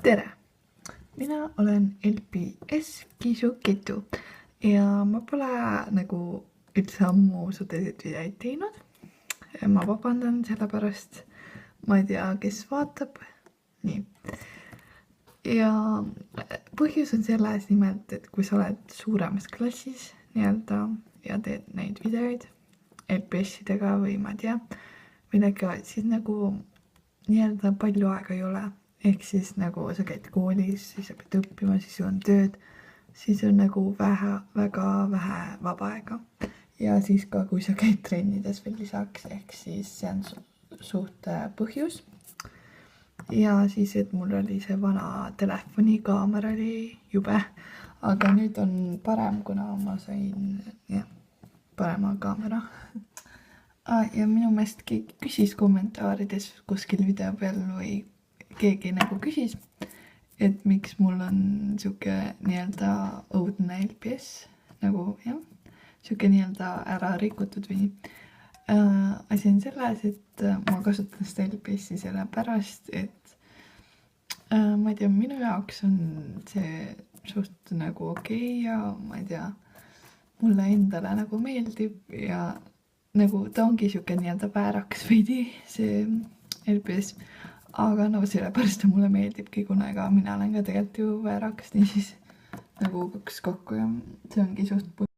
Tere! Mina olen LPS Kisuketu ja ma pole nagu üldse ammu suhteliselt videoid teinud. Ma vabandan selle pärast, ma ei tea, kes vaatab. Nii. Ja põhjus on selles nimelt, et kui sa oled suuremas klassis nii-öelda ja teed neid videoid LPS-idega või ma ei tea, midagi, siis nagu nii-öelda palju aega ei ole. Ehk siis nagu sa käid koolis, siis sa pead õppima, siis on tööd, siis on nagu väga vähe vaba aega. Ja siis ka, kui sa käid trennides veel lisaks, ehk siis see on suht põhjus. Ja siis, et mul oli see vana telefonikaamera oli jube, aga nüüd on parem, kuna ma sain parema kaamera. Ja minu meelest keegi küsis kommentaarides kuskil video peal või keegi nagu küsis, et miks mul on siuke nii-öelda õudne LPS, nagu jah, siuke nii-öelda ära rikutud või nii. Asi on selles, et ma kasutan seda LPS-i sellepärast, et ma ei tea, minu jaoks on see suht nagu okei ja ma ei tea, mulle endale nagu meeldib ja nagu ta ongi siuke nii-öelda väärakas veidi see LPS. Aga no sellepärast mulle meeldibki, kuna ega mina olen ka tegelikult ju väärakas, nii siis nagu kaks kokku ja see ongi suht